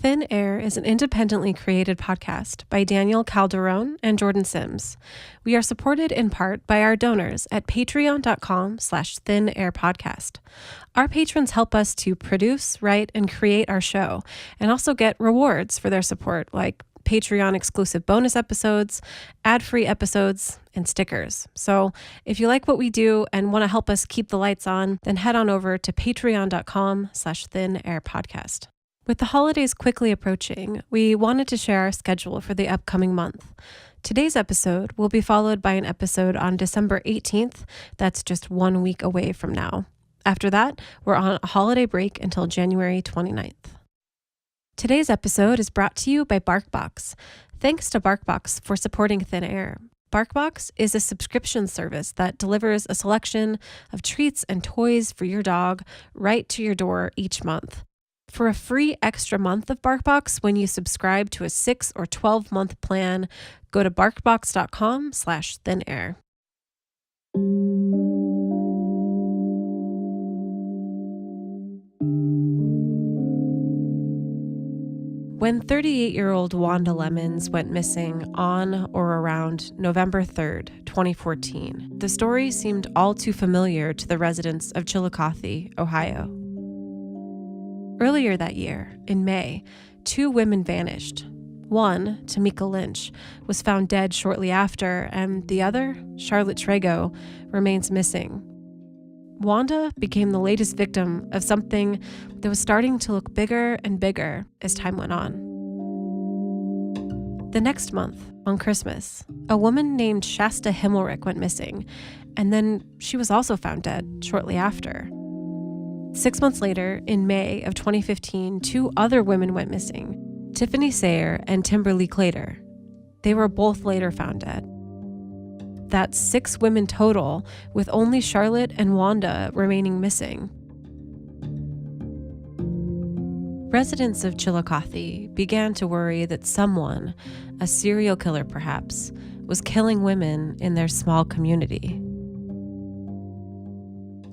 Thin Air is an independently created podcast by Daniel Calderon and Jordan Sims. We are supported in part by our donors at patreon.com/thinairpodcast. Our patrons help us to produce, write, and create our show, and also get rewards for their support, like Patreon-exclusive bonus episodes, ad-free episodes, and stickers. So if you like what we do and want to help us keep the lights on, then head on over to patreon.com/thinairpodcast. With the holidays quickly approaching, we wanted to share our schedule for the upcoming month. Today's episode will be followed by an episode on December 18th. That's just 1 week away from now. After that, we're on a holiday break until January 29th. Today's episode is brought to you by Barkbox. Thanks to Barkbox for supporting Thin Air. Barkbox is a subscription service that delivers a selection of treats and toys for your dog right to your door each month. For a free extra month of Barkbox when you subscribe to a 6 or 12-month plan, go to barkbox.com/thinair. When 38-year-old Wanda Lemons went missing on or around November 3rd, 2014, the story seemed all too familiar to the residents of Chillicothe, Ohio. Earlier that year, in May, 2 women vanished. One, Tamika Lynch, was found dead shortly after, and the other, Charlotte Rigo, remains missing. Wanda became the latest victim of something that was starting to look bigger and bigger as time went on. The next month, on Christmas, a woman named Shasta Himmelrich went missing, and then she was also found dead shortly after. 6 months later, in May of 2015, 2 other women went missing, Tiffany Sayer and Timberly Clater. They were both later found dead. That's 6 women total, with only Charlotte and Wanda remaining missing. Residents of Chillicothe began to worry that someone, a serial killer perhaps, was killing women in their small community.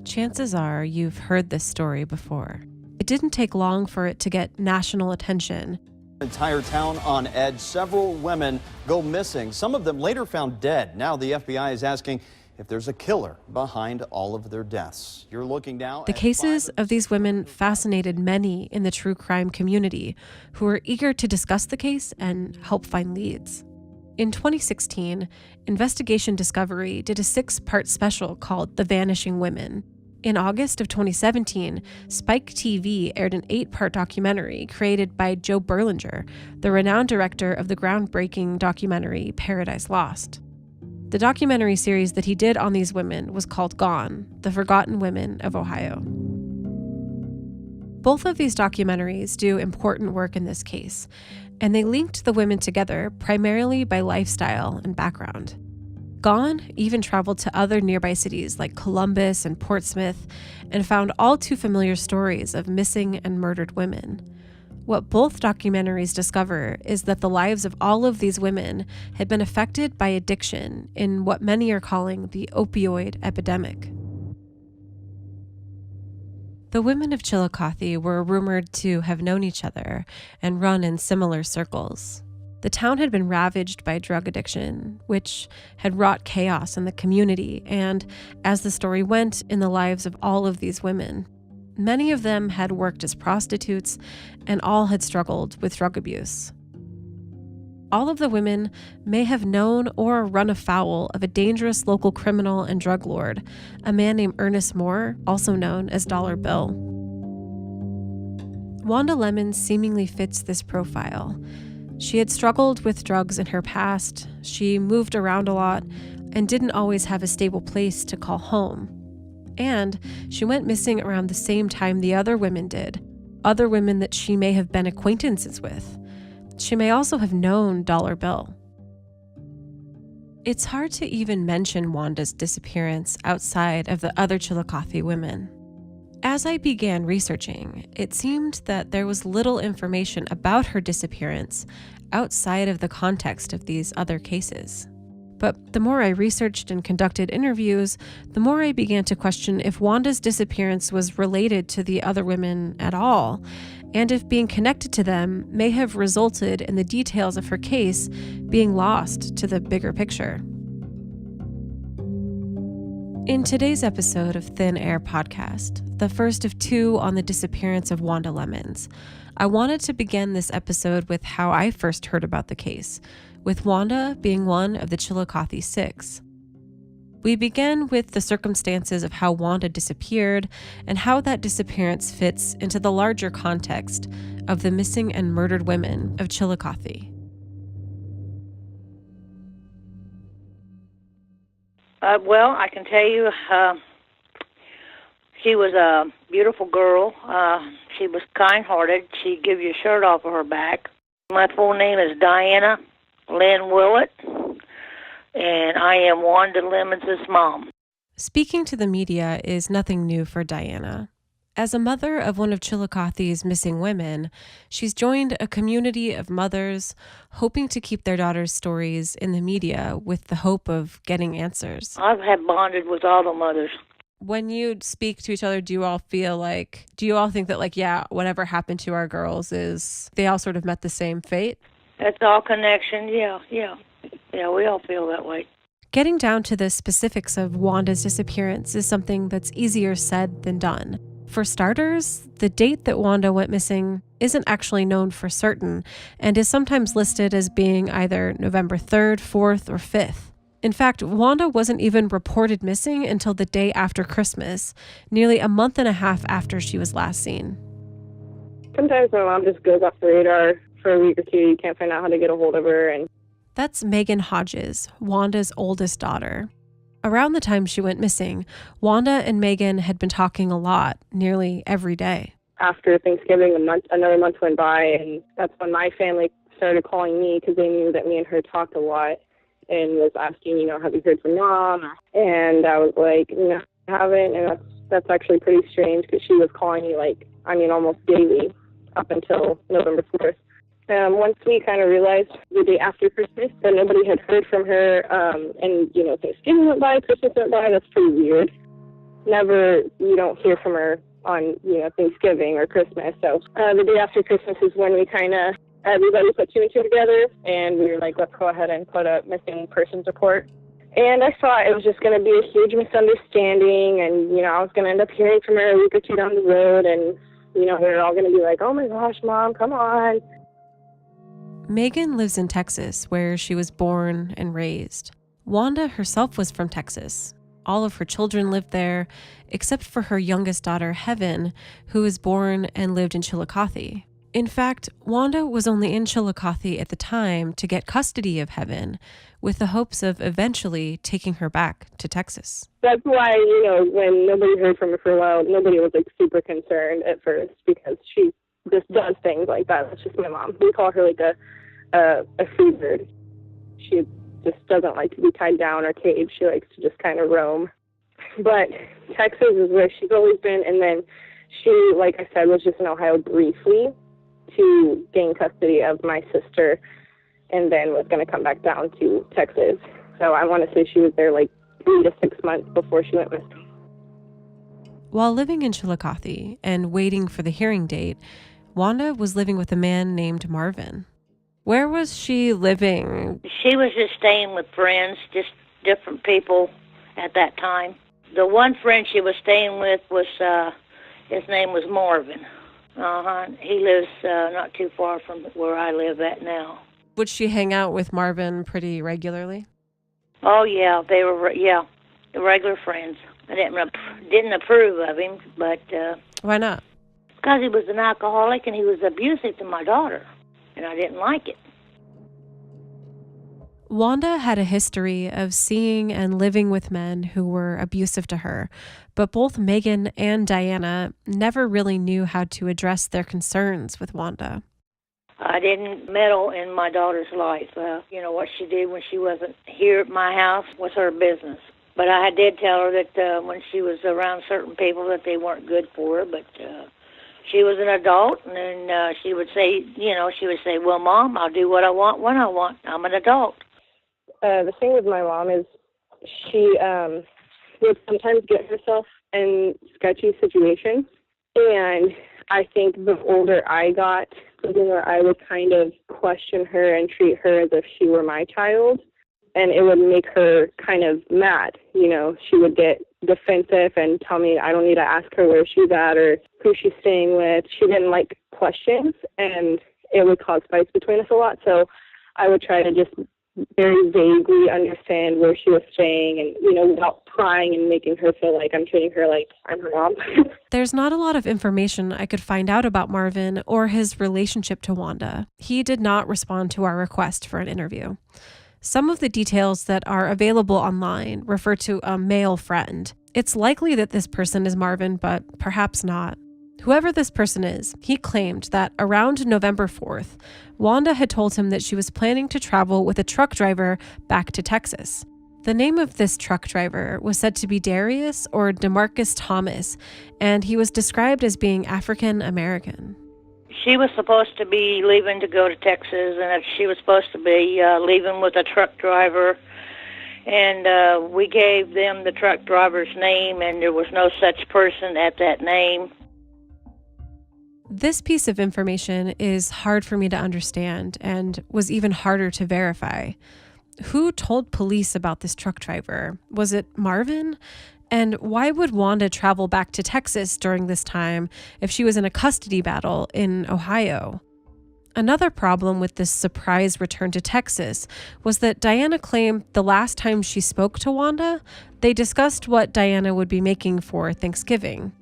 Chances are you've heard this story before. It didn't take long for it to get national attention. Entire town on edge. Several women go missing. Some of them later found dead. Now the FBI is asking if there's a killer behind all of their deaths. You're looking now. The cases of these women fascinated many in the true crime community who were eager to discuss the case and help find leads. In 2016, Investigation Discovery did a 6-part special called The Vanishing Women. In August of 2017, Spike TV aired an 8-part documentary created by Joe Berlinger, the renowned director of the groundbreaking documentary Paradise Lost. The documentary series that he did on these women was called Gone: The Forgotten Women of Ohio. Both of these documentaries do important work in this case, and they linked the women together primarily by lifestyle and background. Gone even traveled to other nearby cities like Columbus and Portsmouth and found all too familiar stories of missing and murdered women. What both documentaries discover is that the lives of all of these women had been affected by addiction in what many are calling the opioid epidemic. The women of Chillicothe were rumored to have known each other and run in similar circles. The town had been ravaged by drug addiction, which had wrought chaos in the community and, as the story went, in the lives of all of these women. Many of them had worked as prostitutes, and all had struggled with drug abuse. All of the women may have known or run afoul of a dangerous local criminal and drug lord, a man named Ernest Moore, also known as Dollar Bill. Wanda Lemons seemingly fits this profile. She had struggled with drugs in her past, she moved around a lot, and didn't always have a stable place to call home. And she went missing around the same time the other women did, other women that she may have been acquaintances with. She may also have known Dollar Bill. It's hard to even mention Wanda's disappearance outside of the other Chillicothe women. As I began researching, it seemed that there was little information about her disappearance outside of the context of these other cases. But the more I researched and conducted interviews, the more I began to question if Wanda's disappearance was related to the other women at all, and if being connected to them may have resulted in the details of her case being lost to the bigger picture. In today's episode of Thin Air Podcast, the first of two on the disappearance of Wanda Lemons, I wanted to begin this episode with how I first heard about the case, with Wanda being one of the Chillicothe Six. We begin with the circumstances of how Wanda disappeared and how that disappearance fits into the larger context of the missing and murdered women of Chillicothe. Well, I can tell you she was a beautiful girl. She was kind-hearted. She'd give you a shirt off of her back. My full name is Diana Lynn Willett, and I am Wanda Lemons' mom. Speaking to the media is nothing new for Diana. As a mother of one of Chillicothe's missing women, she's joined a community of mothers hoping to keep their daughters' stories in the media with the hope of getting answers. I've had bonded with all the mothers. When you speak to each other, do you all think that, yeah, whatever happened to our girls they all sort of met the same fate? That's all connection, yeah. Yeah, we all feel that way. Getting down to the specifics of Wanda's disappearance is something that's easier said than done. For starters, the date that Wanda went missing isn't actually known for certain and is sometimes listed as being either November 3rd, 4th, or 5th. In fact, Wanda wasn't even reported missing until the day after Christmas, nearly a month and a half after she was last seen. Sometimes my mom just goes off the radar for a week or two. You can't find out how to get a hold of her. That's Megan Hodges, Wanda's oldest daughter. Around the time she went missing, Wanda and Megan had been talking a lot, nearly every day. After Thanksgiving, another month went by, and that's when my family started calling me because they knew that me and her talked a lot and was asking, have you heard from Mom? And I was like, no, I haven't, and that's actually pretty strange because she was calling me almost daily up until November 4th. Once we kind of realized the day after Christmas that nobody had heard from her, and Thanksgiving went by, Christmas went by, that's pretty weird. You don't hear from her on, Thanksgiving or Christmas. So the day after Christmas is when we everybody put two and two together, and we were like, let's go ahead and put a missing persons report. And I thought it was just going to be a huge misunderstanding, and, I was going to end up hearing from her a week or two down the road, and, we were all going to be like, oh my gosh, Mom, come on. Megan lives in Texas, where she was born and raised. Wanda herself was from Texas. All of her children lived there, except for her youngest daughter, Heaven, who was born and lived in Chillicothe. In fact, Wanda was only in Chillicothe at the time to get custody of Heaven, with the hopes of eventually taking her back to Texas. That's why, when nobody heard from her for a while, nobody was super concerned at first, because she just does things like that. That's just my mom. We call her a free bird. She just doesn't like to be tied down or caged. She likes to just kind of roam. But Texas is where she's always been, and then she, like I said, was just in Ohio briefly to gain custody of my sister, and then was going to come back down to Texas. So I want to say she was there 3 to 6 months before she went missing. While living in Chillicothe and waiting for the hearing date, Wanda was living with a man named Marvin. Where was she living? She was just staying with friends, just different people at that time. The one friend she was staying with was, his name was Marvin. He lives not too far from where I live at now. Would she hang out with Marvin pretty regularly? Oh, yeah, they were, the regular friends. I didn't approve of him, but... Why not? Because he was an alcoholic and he was abusive to my daughter, and I didn't like it. Wanda had a history of seeing and living with men who were abusive to her, but both Megan and Diana never really knew how to address their concerns with Wanda. I didn't meddle in my daughter's life. What she did when she wasn't here at my house was her business. But I did tell her that when she was around certain people that they weren't good for her, but she was an adult, and then she would say, well, Mom, I'll do what I want when I want. I'm an adult. The thing with my mom is she would sometimes get herself in sketchy situations, and I think the older I got, the more I would kind of question her and treat her as if she were my child. And it would make her kind of mad. You know, she would get defensive and tell me I don't need to ask her where she's at or who she's staying with. She didn't like questions, and it would cause fights between us a lot. So I would try to just very vaguely understand where she was staying and, you know, without prying and making her feel like I'm treating her like I'm her mom. There's not a lot of information I could find out about Marvin or his relationship to Wanda. He did not respond to our request for an interview. Some of the details that are available online refer to a male friend. It's likely that this person is Marvin, but perhaps not. Whoever this person is, he claimed that around November 4th, Wanda had told him that she was planning to travel with a truck driver back to Texas. The name of this truck driver was said to be Darius or DeMarcus Thomas, and he was described as being African American. She was supposed to be leaving to go to Texas, and that she was supposed to be leaving with a truck driver. And we gave them the truck driver's name, and there was no such person at that name. This piece of information is hard for me to understand and was even harder to verify. Who told police about this truck driver? Was it Marvin? And why would Wanda travel back to Texas during this time if she was in a custody battle in Ohio? Another problem with this surprise return to Texas was that Diana claimed the last time she spoke to Wanda, they discussed what Diana would be making for Thanksgiving.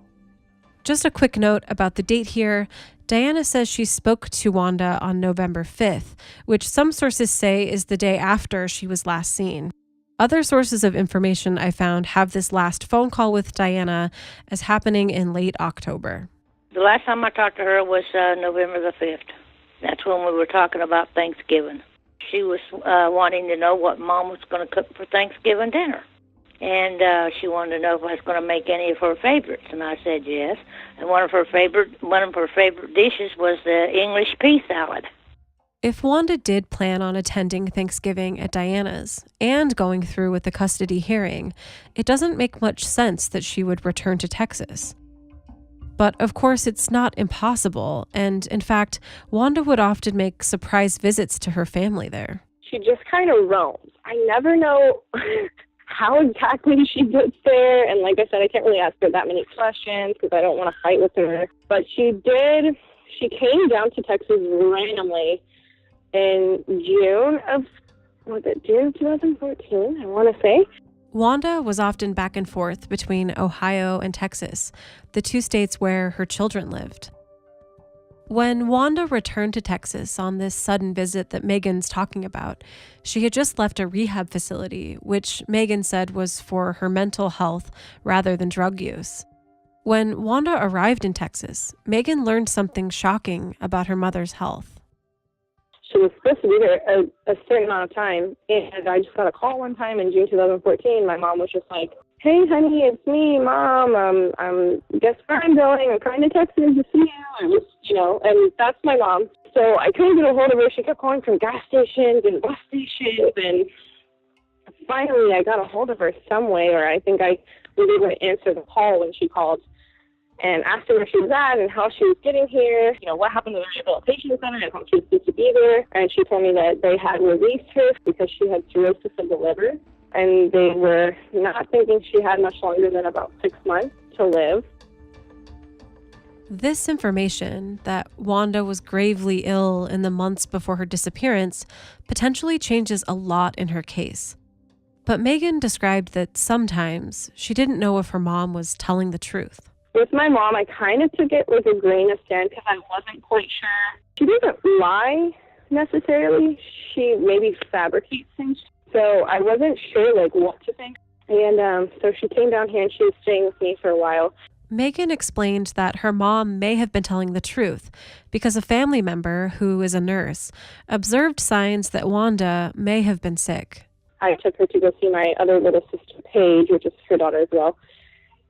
Just a quick note about the date here. Diana says she spoke to Wanda on November 5th, which some sources say is the day after she was last seen. Other sources of information I found have this last phone call with Diana as happening in late October. The last time I talked to her was November the 5th. That's when we were talking about Thanksgiving. She was wanting to know what Mom was going to cook for Thanksgiving dinner. And she wanted to know if I was going to make any of her favorites, and I said yes. And one of her favorite dishes was the English pea salad. If Wanda did plan on attending Thanksgiving at Diana's and going through with the custody hearing, it doesn't make much sense that she would return to Texas. But of course, it's not impossible, and in fact, Wanda would often make surprise visits to her family there. She just kind of roams. I never know how exactly she gets there, and like I said, I can't really ask her that many questions because I don't want to fight with her. But she came down to Texas randomly in June of 2014, I want to say. Wanda was often back and forth between Ohio and Texas, the two states where her children lived. When Wanda returned to Texas on this sudden visit that Megan's talking about, she had just left a rehab facility, which Megan said was for her mental health rather than drug use. When Wanda arrived in Texas, Megan learned something shocking about her mother's health. She was supposed to be there a certain amount of time, and I just got a call one time in June 2014. My mom was just like, "Hey, honey, it's me, Mom. Guess where I'm going? I'm coming to Texas to see you." And that's my mom. So I couldn't get a hold of her. She kept calling from gas stations and bus stations, and finally I got a hold of her some way, or I think I was able to answer the call when she called and asked her where she was at and how she was getting here, what happened to the rehabilitation center and how she was supposed to be there. And she told me that they had released her because she had cirrhosis of the liver, and they were not thinking she had much longer than about 6 months to live. This information, that Wanda was gravely ill in the months before her disappearance, potentially changes a lot in her case. But Megan described that sometimes she didn't know if her mom was telling the truth. With my mom, I kind of took it with a grain of sand because I wasn't quite sure. She doesn't lie necessarily. She maybe fabricates things. So I wasn't sure what to think. And so she came down here and she was staying with me for a while. Megan explained that her mom may have been telling the truth because a family member, who is a nurse, observed signs that Wanda may have been sick. I took her to go see my other little sister, Paige, which is her daughter as well.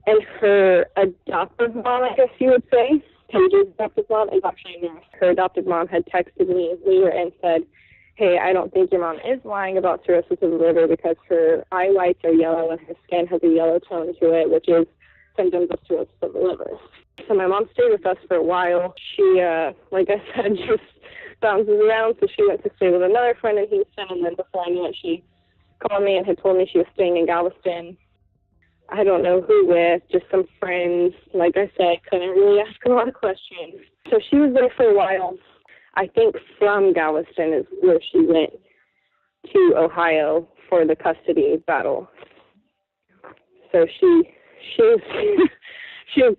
And her adoptive mom, I guess you would say, Paige's adoptive mom, is actually a nurse. Her adoptive mom had texted me later and said, "Hey, I don't think your mom is lying about cirrhosis of the liver because her eye whites are yellow and her skin has a yellow tone to it, which is symptoms of cirrhosis of the liver. So my mom stayed with us for a while. She, like I said, just bounces around. So she went to stay with another friend in Houston, and then before I knew it, she called me and had told me she was staying in Galveston. I don't know who with, just some friends. Like I said, couldn't really ask a lot of questions. So she was there for a while. I think from Galveston is where she went to Ohio for the custody battle. So she's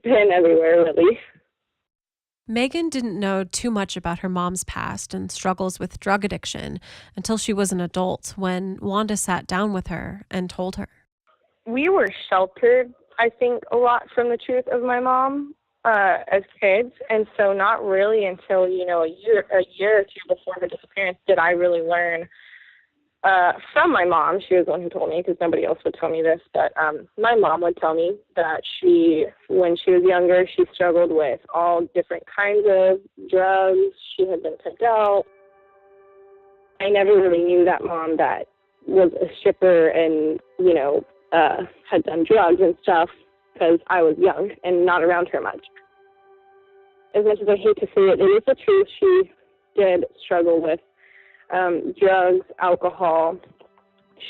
been everywhere, really. Megan didn't know too much about her mom's past and struggles with drug addiction until she was an adult, when Wanda sat down with her and told her. We were sheltered, I think, a lot from the truth of my mom as kids, and so not really until, a year or two before her disappearance did I really learn from my mom. She was the one who told me, because nobody else would tell me this, but my mom would tell me that when she was younger, she struggled with all different kinds of drugs. She had been picked out. I never really knew that mom that was a stripper and, had done drugs and stuff, because I was young and not around her much. As much as I hate to say it, it is the truth. She did struggle with drugs, alcohol.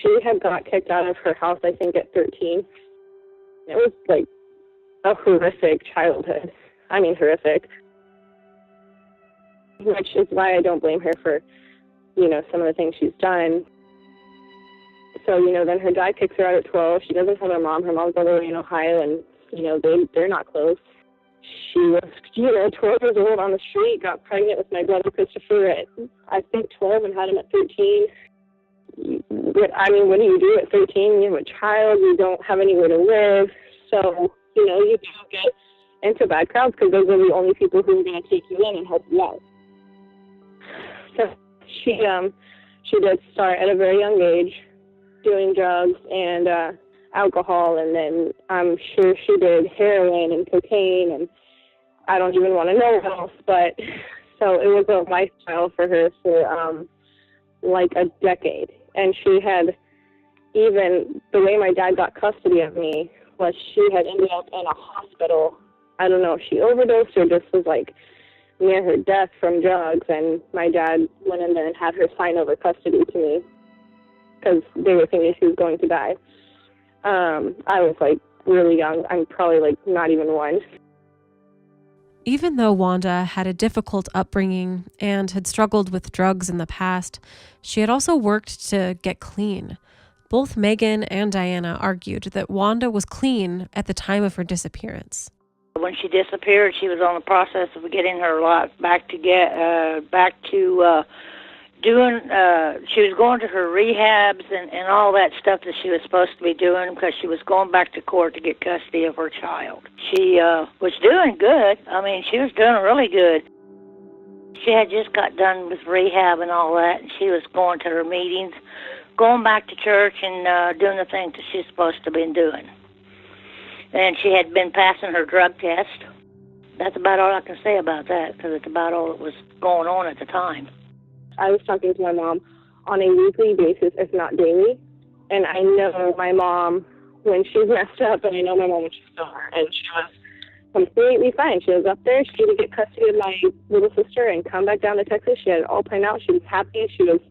She had got kicked out of her house, I think, at 13. It was like a horrific childhood. I mean, horrific. Which is why I don't blame her for, some of the things she's done. So, then her dad kicks her out at 12. She doesn't have her mom. Her mom's all the way in Ohio, and, they're not close. She was, 12 years old on the street, got pregnant with my brother Christopher at, I think, 12 and had him at 13. What do you do at 13? You have a child. You don't have anywhere to live. So, you don't get into bad crowds because those are the only people who are going to take you in and help you out. So she did start at a very young age doing drugs and alcohol, and then I'm sure she did heroin and cocaine, and I don't even want to know what else, but so it was a lifestyle for her for like a decade. And she had, even the way my dad got custody of me was she had ended up in a hospital. I don't know if she overdosed or just was like near her death from drugs, and my dad went in there and had her sign over custody to me because they were thinking she was going to die. I was like really young. I'm probably like not even one. Even though Wanda had a difficult upbringing and had struggled with drugs in the past, she had also worked to get clean. Both Megan and Diana argued that Wanda was clean at the time of her disappearance. When she disappeared, she was on the process of getting her life back to she was going to her rehabs and all that stuff that she was supposed to be doing because she was going back to court to get custody of her child. She was doing good. I mean, she was doing really good. She had just got done with rehab and all that, and she was going to her meetings, going back to church and doing the things that she's supposed to be doing. And she had been passing her drug test. That's about all I can say about that, because it's about all that was going on at the time. I was talking to my mom on a weekly basis, if not daily. And I know my mom when she's messed up, and I know my mom when she's sober. And she was completely fine. She was up there. She had to get custody of my little sister and come back down to Texas. She had it all planned out. She was happy. She was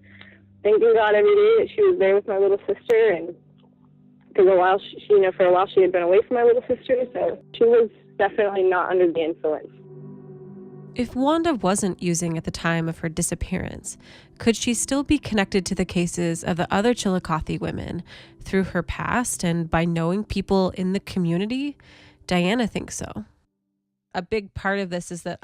thanking God every day that she was there with my little sister. And because for a while she had been away from my little sister. So she was definitely not under the influence. If Wanda wasn't using at the time of her disappearance, could she still be connected to the cases of the other Chillicothe women through her past and by knowing people in the community? Diana thinks so. A big part of this is that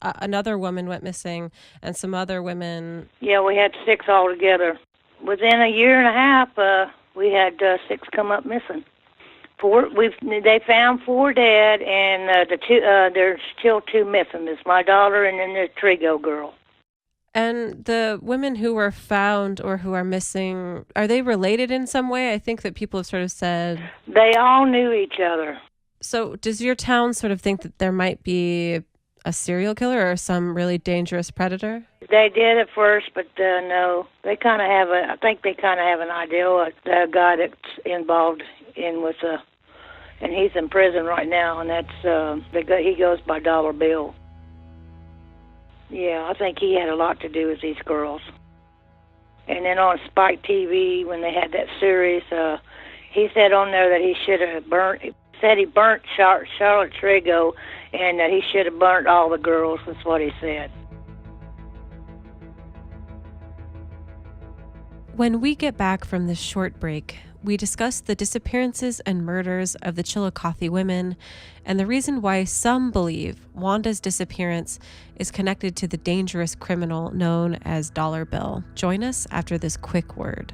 another woman went missing and some other women... Yeah, we had 6 altogether. Within a year and a half, we had 6 come up missing. They found 4 dead, and there's still 2 missing. It's my daughter and then the Rigo girl. And the women who were found or who are missing, are they related in some way? I think that people have sort of said... They all knew each other. So does your town sort of think that there might be a serial killer or some really dangerous predator? They did at first, but no. I think they kind of have an idea what the guy that's involved in with and he's in prison right now, and he goes by Dollar Bill. Yeah, I think he had a lot to do with these girls. And then on Spike TV, when they had that series, he said on there that he should have burnt Charlotte Rigo, and that he should have burnt all the girls. That's what he said. When we get back from this short break, we discuss the disappearances and murders of the Chillicothe women and the reason why some believe Wanda's disappearance is connected to the dangerous criminal known as Dollar Bill. Join us after this quick word.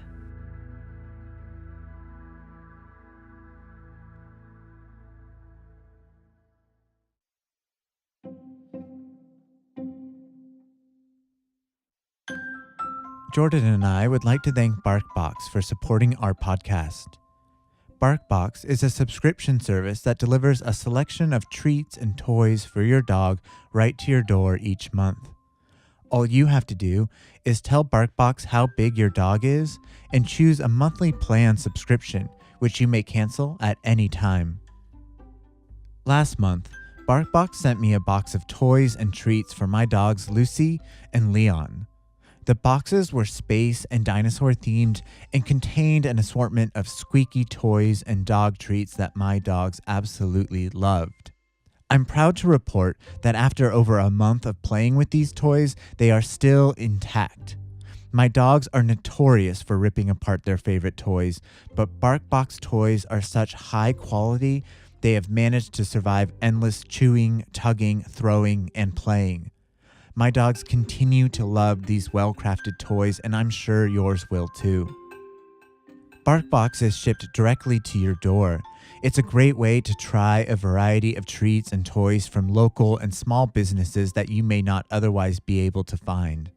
Jordan and I would like to thank Barkbox for supporting our podcast. Barkbox is a subscription service that delivers a selection of treats and toys for your dog right to your door each month. All you have to do is tell Barkbox how big your dog is and choose a monthly plan subscription, which you may cancel at any time. Last month, Barkbox sent me a box of toys and treats for my dogs Lucy and Leon. The boxes were space and dinosaur themed and contained an assortment of squeaky toys and dog treats that my dogs absolutely loved. I'm proud to report that after over a month of playing with these toys, they are still intact. My dogs are notorious for ripping apart their favorite toys, but Barkbox toys are such high quality, they have managed to survive endless chewing, tugging, throwing, and playing. My dogs continue to love these well-crafted toys, and I'm sure yours will too. Barkbox is shipped directly to your door. It's a great way to try a variety of treats and toys from local and small businesses that you may not otherwise be able to find.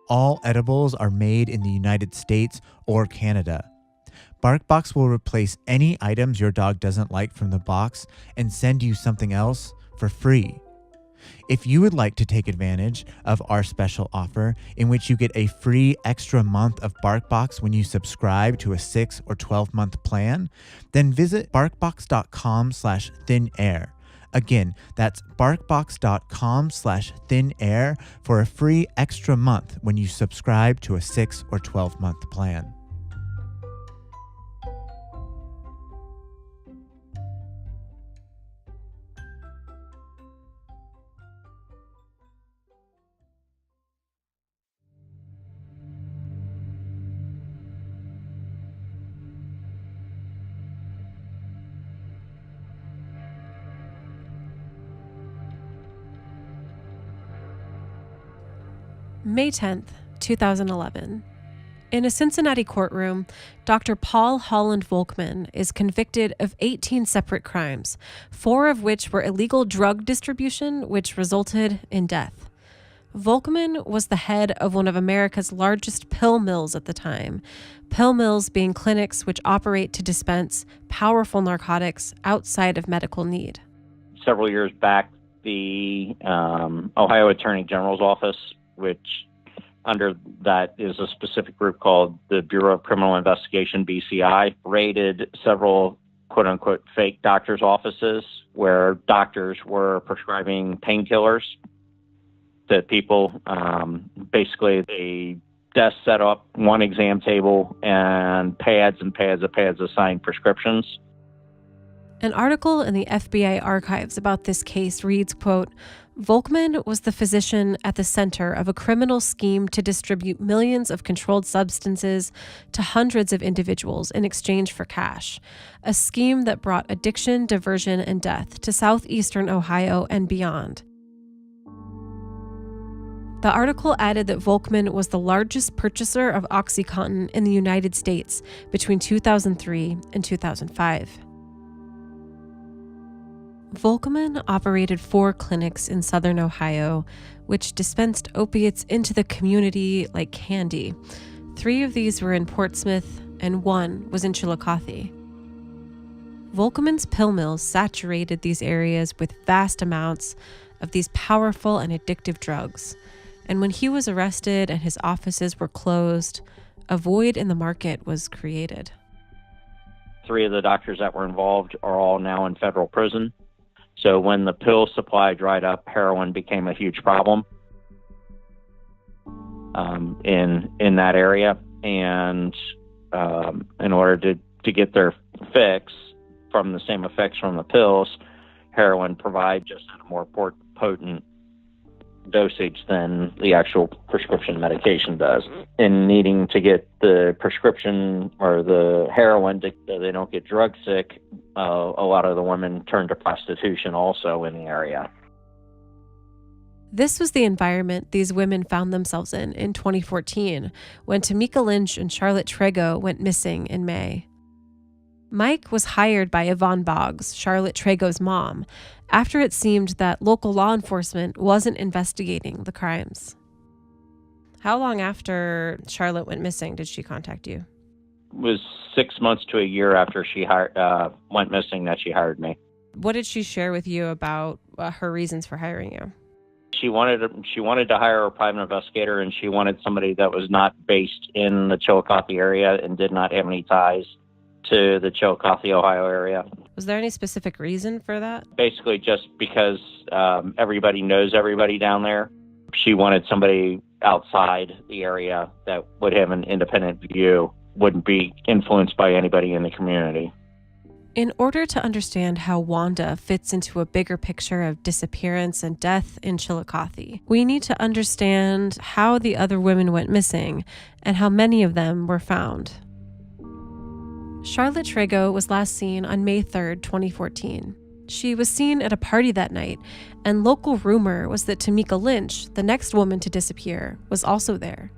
All edibles are made in the United States or Canada. Barkbox will replace any items your dog doesn't like from the box and send you something else for free. If you would like to take advantage of our special offer, in which you get a free extra month of Barkbox when you subscribe to a 6 or 12-month plan, then visit barkbox.com/thinair. Again, that's barkbox.com/thinair for a free extra month when you subscribe to a 6 or 12-month plan. May 10th, 2011. In a Cincinnati courtroom, Dr. Paul Holland Volkman is convicted of 18 separate crimes, 4 of which were illegal drug distribution, which resulted in death. Volkman was the head of one of America's largest pill mills at the time, pill mills being clinics which operate to dispense powerful narcotics outside of medical need. Several years back, the Ohio Attorney General's office, which under that is a specific group called the Bureau of Criminal Investigation, BCI, raided several quote-unquote fake doctors' offices where doctors were prescribing painkillers to people. Basically, a desk set up, one exam table, and pads of signed prescriptions. An article in the FBI archives about this case reads, quote, Volkman was the physician at the center of a criminal scheme to distribute millions of controlled substances to hundreds of individuals in exchange for cash, a scheme that brought addiction, diversion, and death to southeastern Ohio and beyond. The article added that Volkman was the largest purchaser of OxyContin in the United States between 2003 and 2005. Volkman operated 4 clinics in southern Ohio, which dispensed opiates into the community like candy. 3 of these were in Portsmouth, and 1 was in Chillicothe. Volkman's pill mills saturated these areas with vast amounts of these powerful and addictive drugs. And when he was arrested and his offices were closed, a void in the market was created. 3 of the doctors that were involved are all now in federal prison. So when the pill supply dried up, heroin became a huge problem in that area. And in order to get their fix from the same effects from the pills, heroin provides just a more potent dosage than the actual prescription medication does. In needing to get the prescription or the heroin so they don't get drug sick, a lot of the women turn to prostitution also in the area. This was the environment these women found themselves in 2014, when Tamika Lynch and Charlotte Rigo went missing in May. Mike was hired by Yvonne Boggs, Charlotte Rigo's mom, after it seemed that local law enforcement wasn't investigating the crimes. How long after Charlotte went missing did she contact you? It was 6 months to a year after she went missing that she hired me. What did she share with you about her reasons for hiring you? She wanted to hire a private investigator, and she wanted somebody that was not based in the Chillicothe area and did not have any ties to the Chillicothe, Ohio area. Was there any specific reason for that? Basically just because everybody knows everybody down there. She wanted somebody outside the area that would have an independent view, wouldn't be influenced by anybody in the community. In order to understand how Wanda fits into a bigger picture of disappearance and death in Chillicothe, we need to understand how the other women went missing and how many of them were found. Charlotte Rigo was last seen on May 3rd, 2014. She was seen at a party that night, and local rumor was that Tamika Lynch, the next woman to disappear, was also there.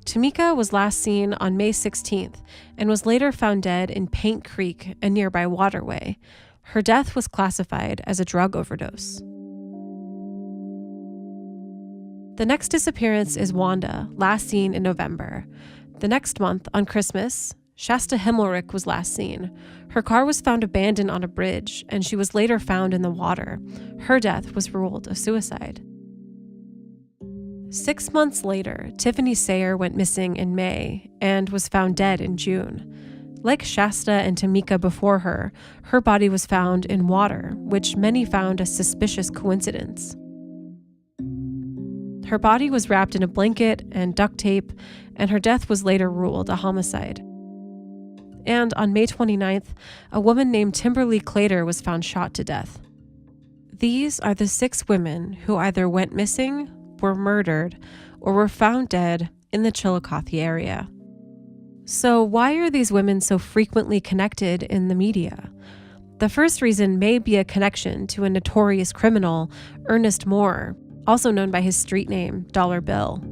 Tamika was last seen on May 16th and was later found dead in Paint Creek, a nearby waterway. Her death was classified as a drug overdose. The next disappearance is Wanda, last seen in November. The next month, on Christmas, Shasta Himmelrich was last seen. Her car was found abandoned on a bridge, and she was later found in the water. Her death was ruled a suicide. 6 months later, Tiffany Sayer went missing in May and was found dead in June. Like Shasta and Tamika before her body was found in water, which many found a suspicious coincidence. Her body was wrapped in a blanket and duct tape, and her death was later ruled a homicide. And on May 29th, a woman named Timberly Clater was found shot to death. These are the 6 women who either went missing, were murdered, or were found dead in the Chillicothe area. So why are these women so frequently connected in the media? The first reason may be a connection to a notorious criminal, Ernest Moore, also known by his street name, Dollar Bill.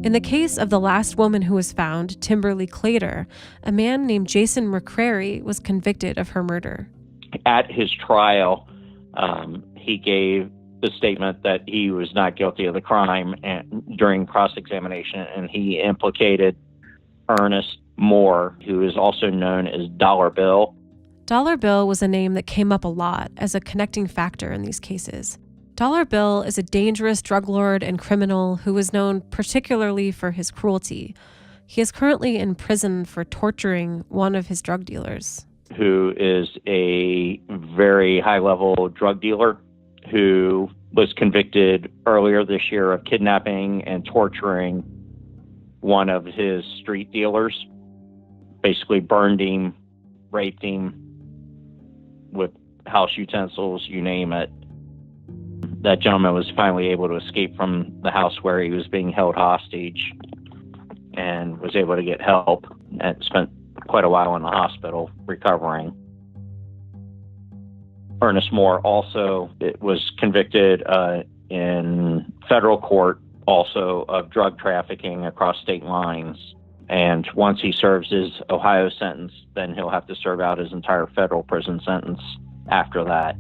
In the case of the last woman who was found, Timberly Clater, a man named Jason McCrary was convicted of her murder. At his trial, he gave the statement that he was not guilty of the crime during cross-examination, and he implicated Ernest Moore, who is also known as Dollar Bill. Dollar Bill was a name that came up a lot as a connecting factor in these cases. Dollar Bill is a dangerous drug lord and criminal who is known particularly for his cruelty. He is currently in prison for torturing one of his drug dealers. Who is a very high-level drug dealer who was convicted earlier this year of kidnapping and torturing one of his street dealers. Basically burned him, raped him with house utensils, you name it. That gentleman was finally able to escape from the house where he was being held hostage and was able to get help and spent quite a while in the hospital recovering. Ernest Moore also was convicted in federal court also of drug trafficking across state lines. And once he serves his Ohio sentence, then he'll have to serve out his entire federal prison sentence after that.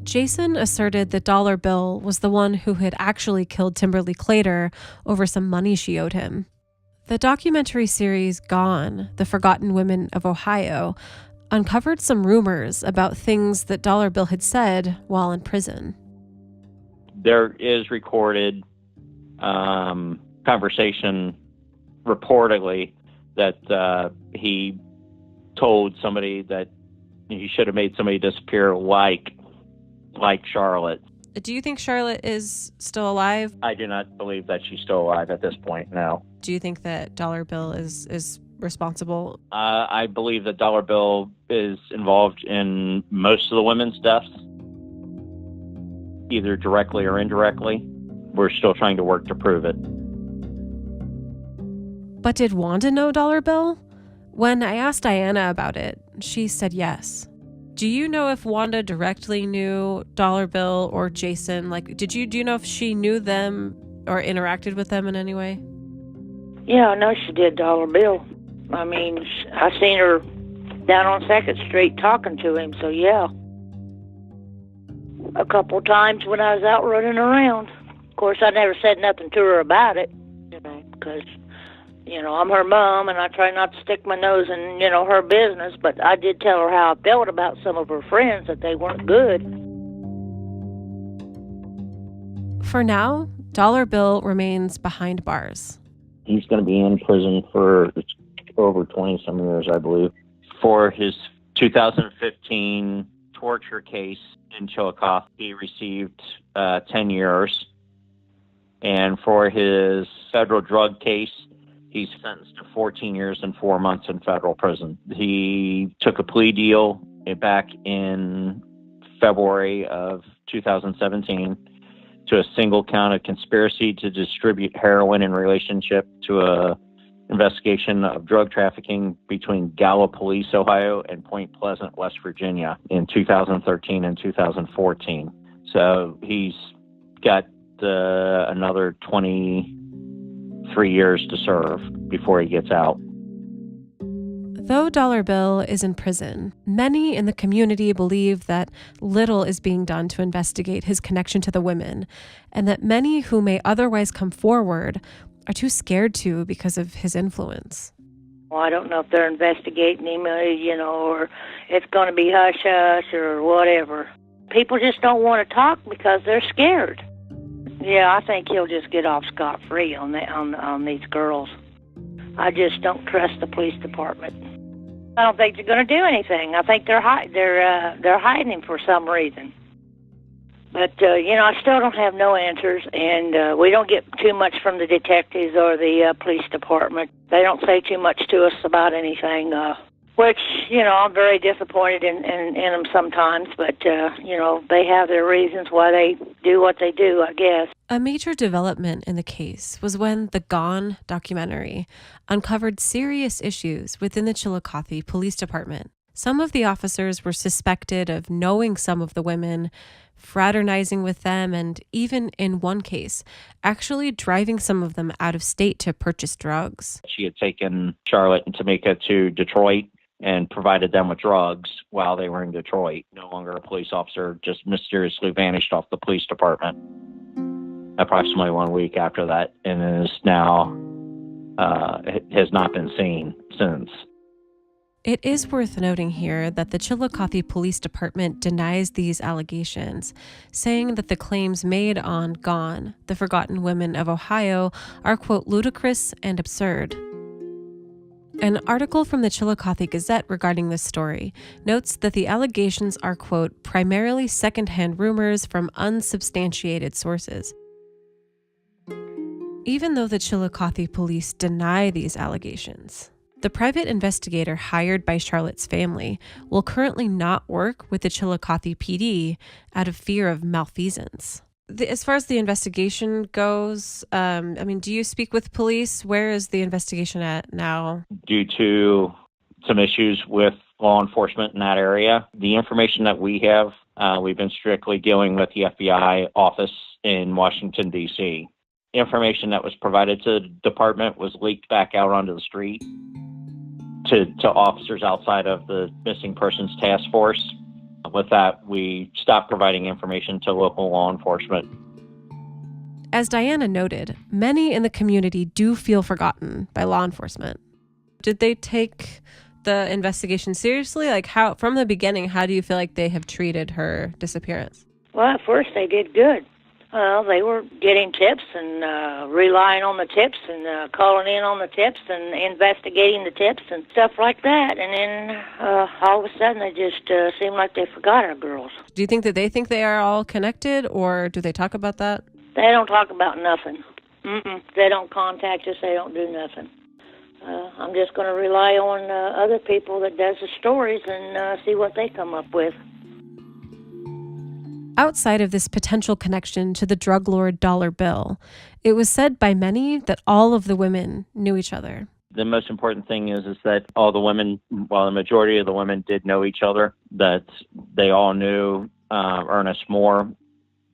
Jason asserted that Dollar Bill was the one who had actually killed Timberly Clater over some money she owed him. The documentary series Gone, The Forgotten Women of Ohio, uncovered some rumors about things that Dollar Bill had said while in prison. There is recorded conversation reportedly that he told somebody that he should have made somebody disappear like Charlotte. Do you think Charlotte is still alive? I do not believe that she's still alive at this point, no. Do you think that Dollar Bill is responsible? I believe that Dollar Bill is involved in most of the women's deaths, either directly or indirectly. We're still trying to work to prove it. But did Wanda know Dollar Bill? When I asked Diana about it, she said yes. Do you know if Wanda directly knew Dollar Bill or Jason? Do you know if she knew them or interacted with them in any way? Yeah, I know she did Dollar Bill. I mean, I seen her down on 2nd Street talking to him, so yeah. A couple times when I was out running around. Of course, I never said nothing to her about it, because, I'm her mom, and I try not to stick my nose in, her business, but I did tell her how I felt about some of her friends, that they weren't good. For now, Dollar Bill remains behind bars. He's going to be in prison for over 20-some years, I believe, for his 2015 torture case in Chillicothe. He received 10 years. And for his federal drug case, he's sentenced to 14 years and 4 months in federal prison. He took a plea deal back in February of 2017 to a single count of conspiracy to distribute heroin in relationship to a investigation of drug trafficking between Gallup Police, Ohio, and Point Pleasant, West Virginia in 2013 and 2014. So he's got another 23 years to serve before he gets out. Though Dollar Bill is in prison, many in the community believe that little is being done to investigate his connection to the women, and that many who may otherwise come forward are too scared to because of his influence. Well, I don't know if they're investigating him, or it's going to be hush-hush or whatever. People just don't want to talk because they're scared. Yeah, I think he'll just get off scot-free on these girls. I just don't trust the police department. I don't think they're going to do anything. I think they're hiding him for some reason. But I still don't have no answers, and we don't get too much from the detectives or the police department. They don't say too much to us about anything, which I'm very disappointed in them sometimes. But they have their reasons why they do what they do, I guess. A major development in the case was when the Gone documentary uncovered serious issues within the Chillicothe Police Department. Some of the officers were suspected of knowing some of the women, fraternizing with them, and even in one case, actually driving some of them out of state to purchase drugs. She had taken Charlotte and Tamika to Detroit and provided them with drugs while they were in Detroit. No longer a police officer, just mysteriously vanished off the police department approximately 1 week after that, and is now has not been seen since. It is worth noting here that the Chillicothe Police Department denies these allegations, saying that the claims made on Gone, the Forgotten Women of Ohio, are, quote, ludicrous and absurd. An article from the Chillicothe Gazette regarding this story notes that the allegations are, quote, primarily secondhand rumors from unsubstantiated sources. Even though the Chillicothe police deny these allegations, the private investigator hired by Charlotte's family will currently not work with the Chillicothe PD out of fear of malfeasance. As far as the investigation goes, do you speak with police? Where is the investigation at now? Due to some issues with law enforcement in that area, the information that we have, we've been strictly dealing with the FBI office in Washington, D.C. Information that was provided to the department was leaked back out onto the street to officers outside of the missing persons task force. With that, we stopped providing information to local law enforcement. As Diana noted, many in the community do feel forgotten by law enforcement. Did they take the investigation seriously? How, from the beginning, how do you feel like they have treated her disappearance? Well, at first they did good. Well, they were getting tips and relying on the tips and calling in on the tips and investigating the tips and stuff like that. And then all of a sudden they just seemed like they forgot our girls. Do you think that they think they are all connected, or do they talk about that? They don't talk about nothing. They don't contact us. They don't do nothing. I'm just going to rely on other people that does the stories and see what they come up with. Outside of this potential connection to the drug lord Dollar Bill, it was said by many that all of the women knew each other. The most important thing is that all the women, well, the majority of the women did know each other, that they all knew Ernest Moore.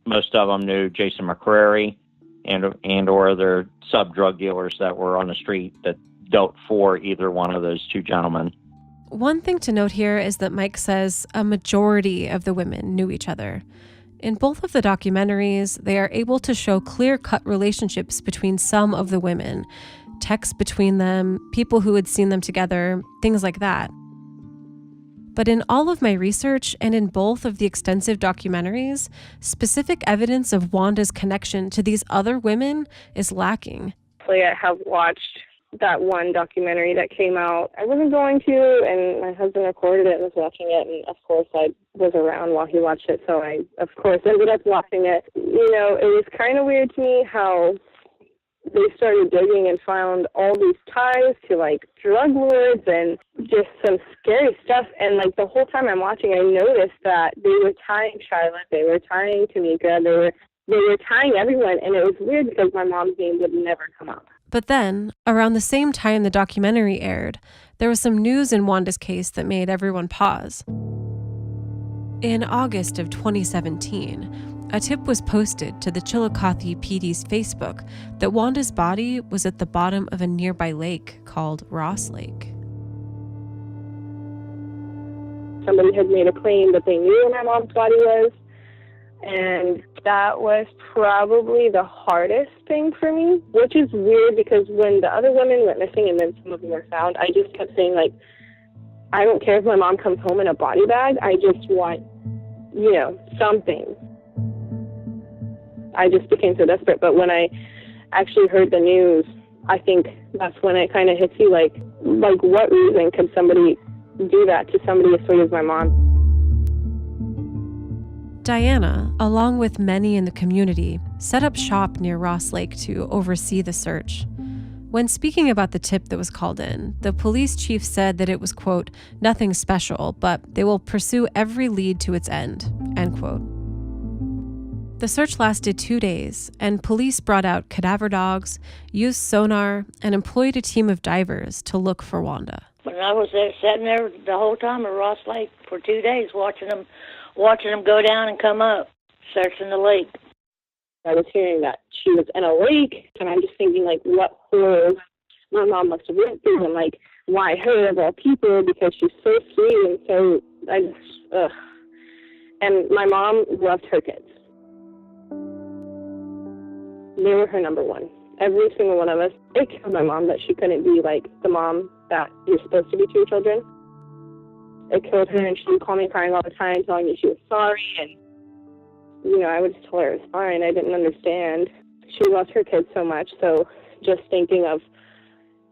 Most of them knew Jason McCrary and or their sub-drug dealers that were on the street that dealt for either one of those two gentlemen. One thing to note here is that Mike says a majority of the women knew each other. In both of the documentaries, they are able to show clear-cut relationships between some of the women, texts between them, people who had seen them together, things like that. But in all of my research and in both of the extensive documentaries, specific evidence of Wanda's connection to these other women is lacking. I have watched that one documentary that came out. I wasn't going to, and my husband recorded it and was watching it, and of course I was around while he watched it, so I, of course, ended up watching it. You know, it was kind of weird to me how they started digging and found all these ties to, like, drug lords and just some scary stuff, and, like, the whole time I'm watching, I noticed that they were tying Charlotte, they were tying Tamika, they were tying everyone, and it was weird because my mom's name would never come up. But then, around the same time the documentary aired, there was some news in Wanda's case that made everyone pause. In August of 2017, a tip was posted to the Chillicothe PD's Facebook that Wanda's body was at the bottom of a nearby lake called Ross Lake. Somebody had made a claim that they knew where my mom's body was, and that was probably the hardest thing for me, which is weird because when the other women went missing and then some of them were found, I just kept saying, like, I don't care if my mom comes home in a body bag. I just want, you know, something. I just became so desperate. But when I actually heard the news, I think that's when it kind of hits you, like what reason could somebody do that to somebody as sweet as my mom? Diana, along with many in the community, set up shop near Ross Lake to oversee the search. When speaking about the tip that was called in, the police chief said that it was, quote, nothing special, but they will pursue every lead to its end, end quote. The search lasted 2 days, and police brought out cadaver dogs, used sonar, and employed a team of divers to look for Wanda. When I was there, sitting there the whole time at Ross Lake for 2 days, watching them go down and come up, searching the lake. I was hearing that she was in a lake, and I'm just thinking, like, what horrors my mom must have went through, and, like, why her of all people, because she's so sweet and so, ugh. And my mom loved her kids. They were her number one. Every single one of us. It killed my mom that she couldn't be, like, the mom that you're supposed to be to your children. It killed her, and she would call me crying all the time, telling me she was sorry, and, you know, I would just tell her it was fine. I didn't understand. She loves her kids so much, so just thinking of,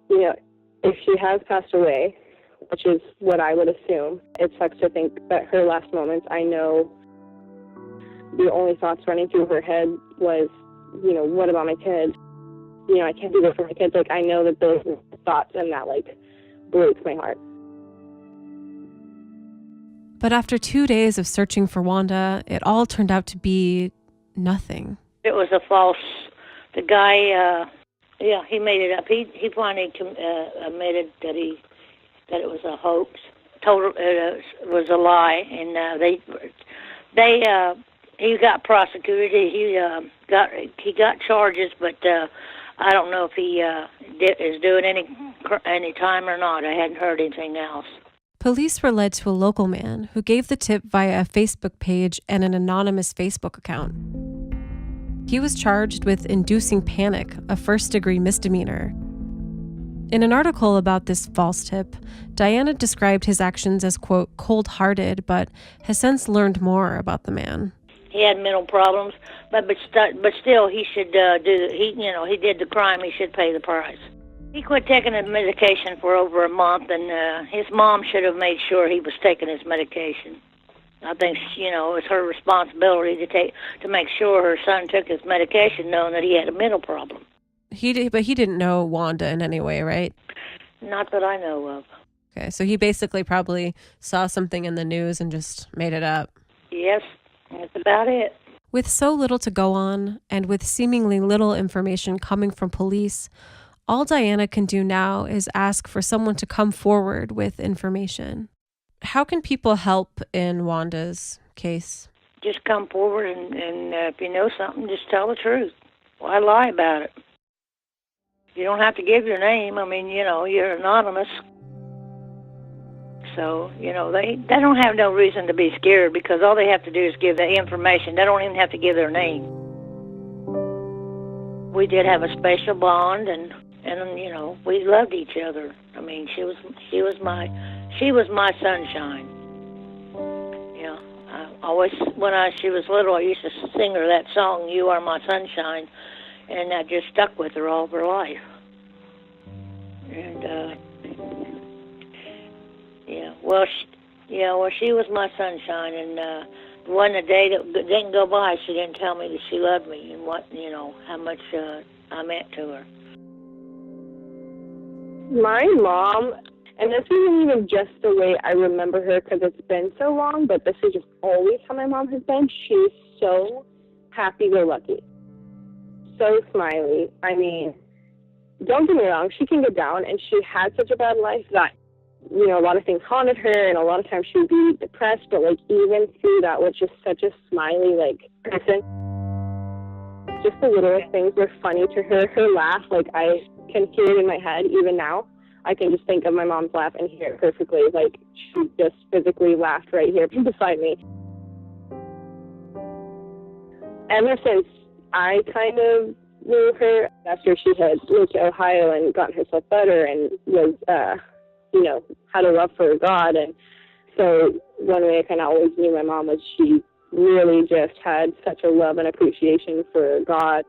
you know, if she has passed away, which is what I would assume, it sucks to think that her last moments, I know the only thoughts running through her head was, you know, what about my kids? You know, I can't do this for my kids. Like, I know that those are thoughts, and that, like, breaks my heart. But after 2 days of searching for Wanda, it all turned out to be nothing. It was a false. The guy, he made it up. He finally admitted that it was a hoax. Told it was a lie, and he got prosecuted. He got charges, but I don't know if he is doing any time or not. I hadn't heard anything else. Police were led to a local man who gave the tip via a Facebook page and an anonymous Facebook account. He was charged with inducing panic, a first-degree misdemeanor. In an article about this false tip, Diana described his actions as, quote, cold-hearted, but has since learned more about the man. he had mental problems, but still he should he did the crime. He should pay the price. He quit taking his medication for over a month, and his mom should have made sure he was taking his medication. I think it's her responsibility to make sure her son took his medication, knowing that he had a mental problem. But he didn't know Wanda in any way, right? Not that I know of. Okay, so he basically probably saw something in the news and just made it up. Yes, that's about it. With so little to go on, and with seemingly little information coming from police, all Diana can do now is ask for someone to come forward with information. How can people help in Wanda's case? Just come forward, and if you know something, just tell the truth. Why lie about it? You don't have to give your name. I mean, you're anonymous. So, they don't have no reason to be scared, because all they have to do is give the information. They don't even have to give their name. We did have a special bond, and we loved each other. I mean, she was my sunshine. I always, when she was little, I used to sing her that song, "You Are My Sunshine," and that just stuck with her all of her life. And she was my sunshine, and one a day that didn't go by, she didn't tell me that she loved me and how much I meant to her. My mom, and this isn't even just the way I remember her because it's been so long, but this is just always how my mom has been. She's so happy-go-lucky, so smiley. I mean, don't get me wrong, she can get down, and she had such a bad life that, a lot of things haunted her, and a lot of times she would be depressed, but, even through that was just such a smiley, person. Just the littlest things were funny to her. Her laugh, I can hear it in my head even now. I can just think of my mom's laugh and hear it perfectly. She just physically laughed right here beside me. Ever since I kind of knew her, after she had moved to Ohio and gotten herself better and was, had a love for God. And so one way I kind of always knew my mom was she really just had such a love and appreciation for God.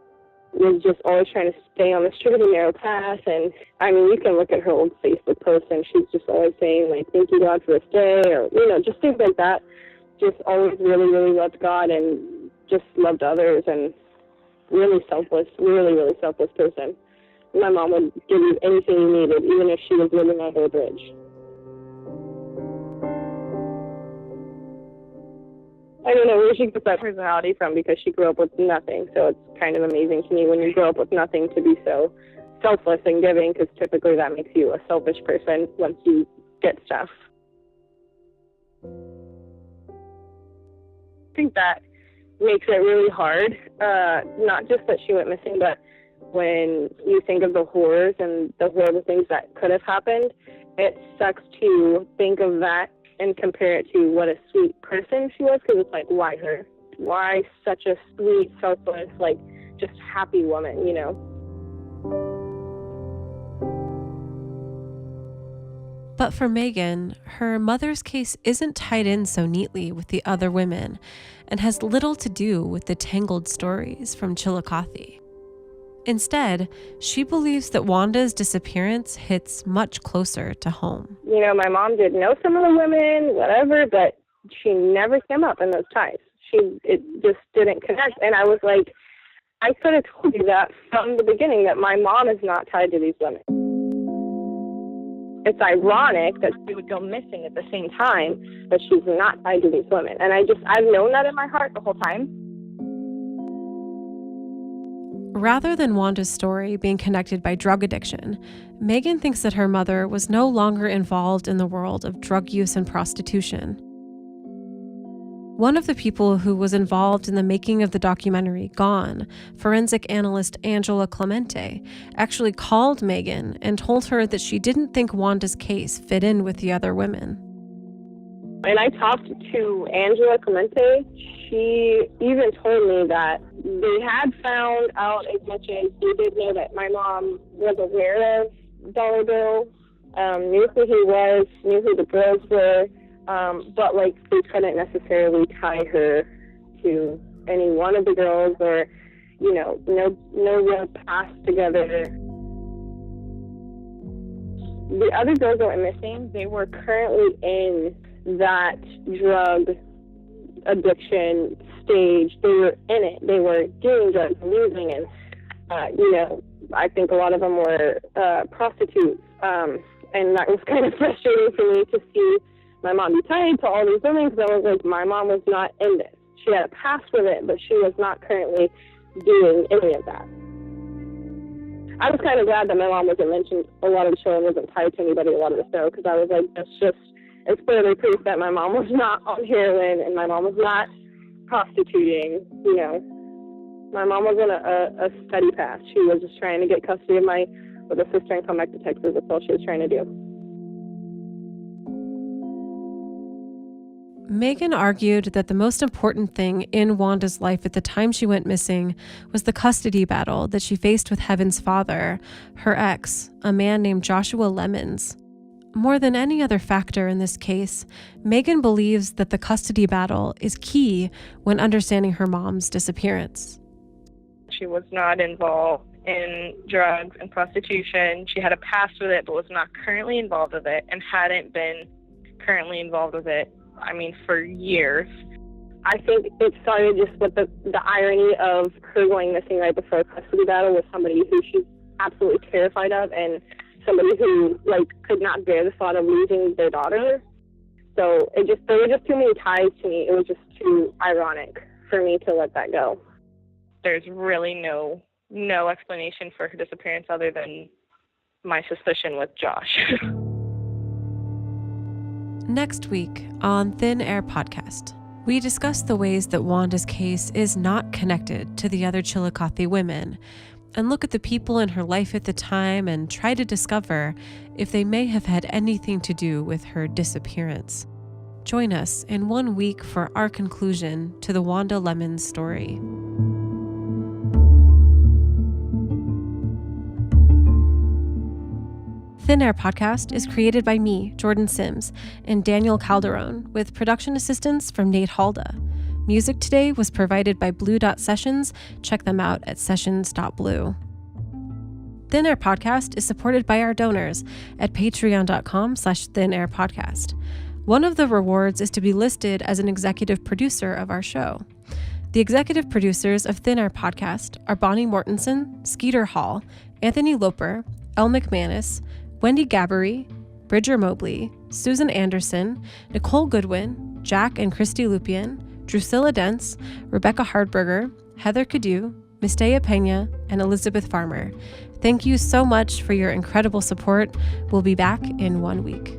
Was just always trying to stay on the straight and narrow path. And I mean, you can look at her old Facebook post and she's just always saying, thank you, God, for this day, or, just things like that. Just always really, really loved God and just loved others, and really selfless, really, really selfless person. My mom would give you anything you needed, even if she was living under a bridge. I don't know where she gets that personality from, because she grew up with nothing. So it's kind of amazing to me when you grow up with nothing to be so selfless and giving, because typically that makes you a selfish person once you get stuff. I think that makes it really hard. Not just that she went missing, but when you think of the horrors and the horrible things that could have happened, it sucks to think of that and compare it to what a sweet person she was, because it's why her? Why such a sweet, selfless, just happy woman, But for Megan, her mother's case isn't tied in so neatly with the other women and has little to do with the tangled stories from Chillicothe. Instead, she believes that Wanda's disappearance hits much closer to home. My mom did know some of the women, whatever, but she never came up in those ties. It just didn't connect. And I was I could have told you that from the beginning, that my mom is not tied to these women. It's ironic that she would go missing at the same time, but she's not tied to these women. And I've known that in my heart the whole time. Rather than Wanda's story being connected by drug addiction, Megan thinks that her mother was no longer involved in the world of drug use and prostitution. One of the people who was involved in the making of the documentary Gone, forensic analyst Angela Clemente, actually called Megan and told her that she didn't think Wanda's case fit in with the other women. And I talked to Angela Clemente. She even told me that they had found out as much as they did know that my mom was aware of Dollar Bill, knew who he was, knew who the girls were, but they couldn't necessarily tie her to any one of the girls, or, you know, no real past together. The other girls that went missing, they were currently in that drug addiction stage. They were in it. They were doing drugs and using, and, you know, I think a lot of them were prostitutes. And that was kind of frustrating for me to see my mom be tied to all these women, because I was like, my mom was not in this. She had a past with it, but she was not currently doing any of that. I was kind of glad that my mom wasn't mentioned. A lot of the show wasn't tied to anybody a lot of the show, because I was like, it's further proof that my mom was not on heroin and my mom was not prostituting. You know, my mom was on a study path. She was just trying to get custody of my little sister and come back to Texas. That's all she was trying to do. Megan argued that the most important thing in Wanda's life at the time she went missing was the custody battle that she faced with Heaven's father, her ex, a man named Joshua Lemons. More than any other factor in this case, Megan believes that the custody battle is key when understanding her mom's disappearance. She was not involved in drugs and prostitution. She had a past with it, but was not currently involved with it, and hadn't been currently involved with it, I mean, for years. I think it started just with the irony of her going missing right before a custody battle with somebody who she's absolutely terrified of, and somebody who, like, could not bear the thought of losing their daughter. So there were just too many ties to me. It was just too ironic for me to let that go. There's really no explanation for her disappearance other than my suspicion with Josh. Next week on Thin Air Podcast, we discuss the ways that Wanda's case is not connected to the other Chillicothe women, and look at the people in her life at the time and try to discover if they may have had anything to do with her disappearance. Join us in 1 week for our conclusion to the Wanda Lemons story. Thin Air Podcast is created by me, Jordan Sims, and Daniel Calderon, with production assistance from Nate Halda. Music today was provided by Blue Dot Sessions. Check them out at sessions.blue. Thin Air Podcast is supported by our donors at patreon.com/thinairpodcast. One of the rewards is to be listed as an executive producer of our show. The executive producers of Thin Air Podcast are Bonnie Mortensen, Skeeter Hall, Anthony Loper, Elle McManus, Wendy Gabbery, Bridger Mobley, Susan Anderson, Nicole Goodwin, Jack and Christy Lupian, Drusilla Dents, Rebecca Hardberger, Heather Cadu, Mistea Pena, and Elizabeth Farmer. Thank you so much for your incredible support. We'll be back in 1 week.